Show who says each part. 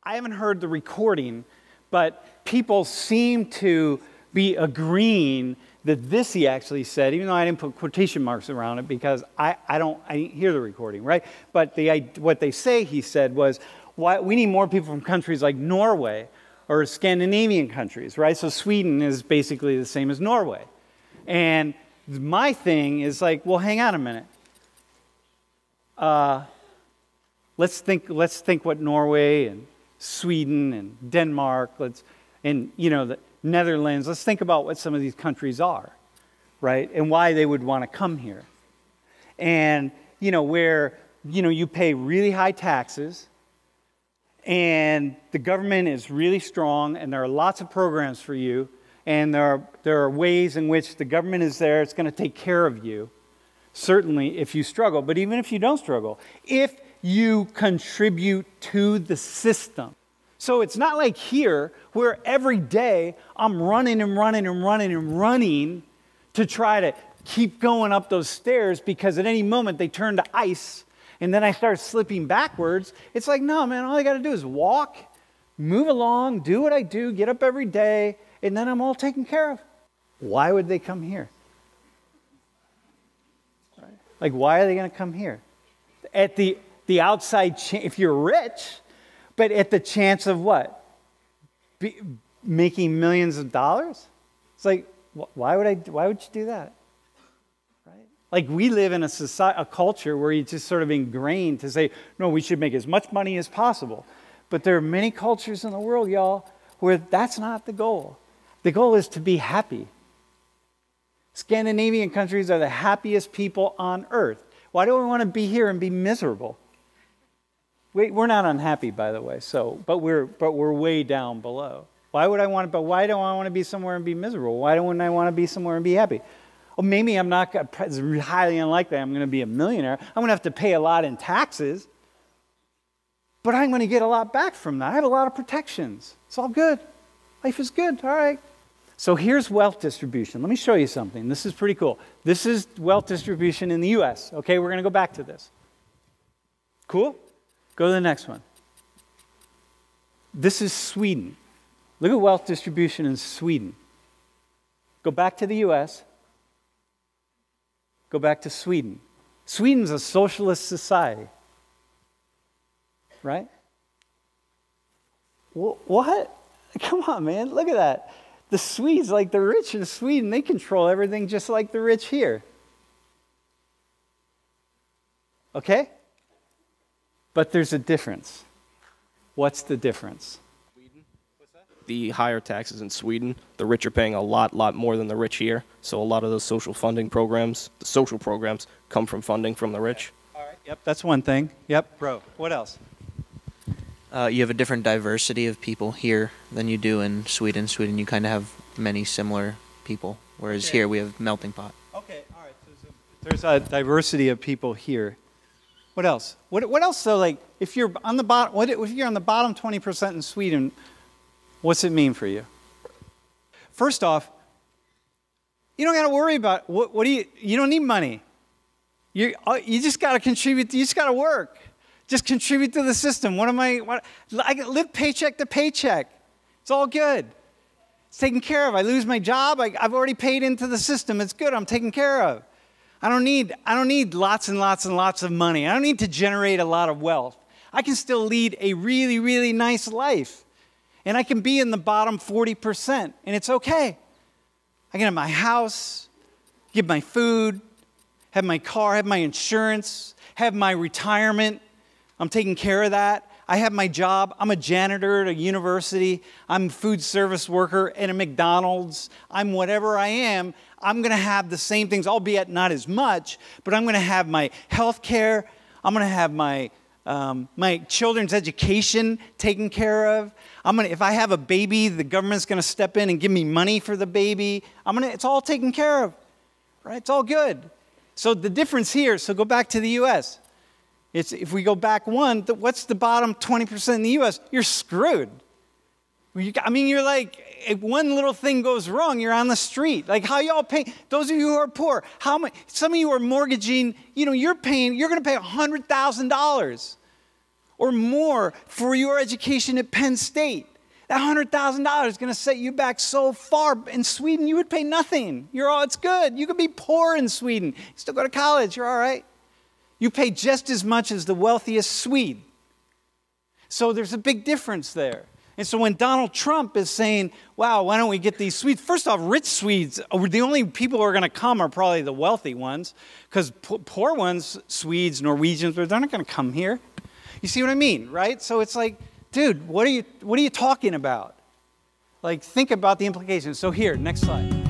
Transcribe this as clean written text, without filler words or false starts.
Speaker 1: I haven't heard the recording, but people seem to be agreeing that this he actually said, even though I didn't put quotation marks around it because I didn't hear the recording, right? But what they say he said was, we need more people from countries like Norway or Scandinavian countries, right? So Sweden is basically the same as Norway. And my thing is like, well, hang on a minute. Let's think what Norway and Sweden and Denmark, and the Netherlands, let's think about what some of these countries are, right? And why they would want to come here. And, where, you pay really high taxes and the government is really strong and there are lots of programs for you and there are ways in which the government is there, it's going to take care of you, certainly if you struggle. But even if you don't struggle, if you contribute to the system. So it's not like here where every day I'm running to try to keep going up those stairs because at any moment they turn to ice and then I start slipping backwards. It's like, no, man, all I got to do is walk, move along, do what I do, get up every day, and then I'm all taken care of. Why would they come here? Right? Like, why are they going to come here? At the outside, if you're rich, but at the chance of what? Making millions of dollars? It's like, why would you do that? Right? Like we live in a culture where it's just sort of ingrained to say, no, we should make as much money as possible. But there are many cultures in the world, y'all, where that's not the goal. The goal is to be happy. Scandinavian countries are the happiest people on earth. Why do we want to be here and be miserable? We're not unhappy, by the way. But we're way down below. Why do I want to be somewhere and be miserable? Why don't I want to be somewhere and be happy? Well, maybe I'm not. It's highly unlikely I'm going to be a millionaire. I'm going to have to pay a lot in taxes, but I'm going to get a lot back from that. I have a lot of protections. It's all good. Life is good. All right. So here's wealth distribution. Let me show you something. This is pretty cool. This is wealth distribution in the U.S. Okay, we're going to go back to this. Cool? Go to the next one. This is Sweden. Look at wealth distribution in Sweden. Go back to the U.S. Go back to Sweden. Sweden's a socialist society. Right? What? Come on, man. Look at that. The Swedes, like the rich in Sweden, they control everything just like the rich here. Okay? But there's a difference. What's the difference?
Speaker 2: Sweden? What's that? The higher taxes in Sweden, the rich are paying a lot more than the rich here. So a lot of those social funding programs, the social programs, come from funding from the rich.
Speaker 1: Okay. All right. Yep, that's one thing. Yep, bro. What else?
Speaker 3: You have a different diversity of people here than you do in Sweden. Sweden, you kind of have many similar people, whereas here we have melting pot.
Speaker 1: Okay, all right. So there's a diversity of people here. What else? What else? So, like, if you're on the bottom, if you're on the bottom 20% in Sweden, what's it mean for you? First off, you don't got to worry about you don't need money. You just got to contribute. You just got to work. Just contribute to the system. I live paycheck to paycheck. It's all good. It's taken care of. I lose my job. I've already paid into the system. It's good. I'm taken care of. I don't need lots and lots and lots of money. I don't need to generate a lot of wealth. I can still lead a really, really nice life. And I can be in the bottom 40%. And it's okay. I can have my house, get my food, have my car, have my insurance, have my retirement. I'm taking care of that. I have my job. I'm a janitor at a university. I'm a food service worker at a McDonald's. I'm whatever I am. I'm going to have the same things, albeit not as much, but I'm going to have my health care. I'm going to have my children's education taken care of. If I have a baby, the government's going to step in and give me money for the baby. It's all taken care of, right? It's all good. So the difference here, so go back to the U.S. If we go back one, what's the bottom 20% in the U.S.? You're screwed. You're like, if one little thing goes wrong, you're on the street. Like, how y'all pay? Those of you who are poor, some of you are mortgaging, you're going to pay $100,000. or more for your education at Penn State. That $100,000 is going to set you back so far. In Sweden, you would pay nothing. It's good. You could be poor in Sweden. You still go to college. You're all right. You pay just as much as the wealthiest Swede. So there's a big difference there. And so when Donald Trump is saying, wow, why don't we get these Swedes? First off, rich Swedes, the only people who are going to come are probably the wealthy ones, because poor ones, Swedes, Norwegians, they're not going to come here. You see what I mean, right? So it's like, dude, what are you talking about? Like, think about the implications. So here, next slide.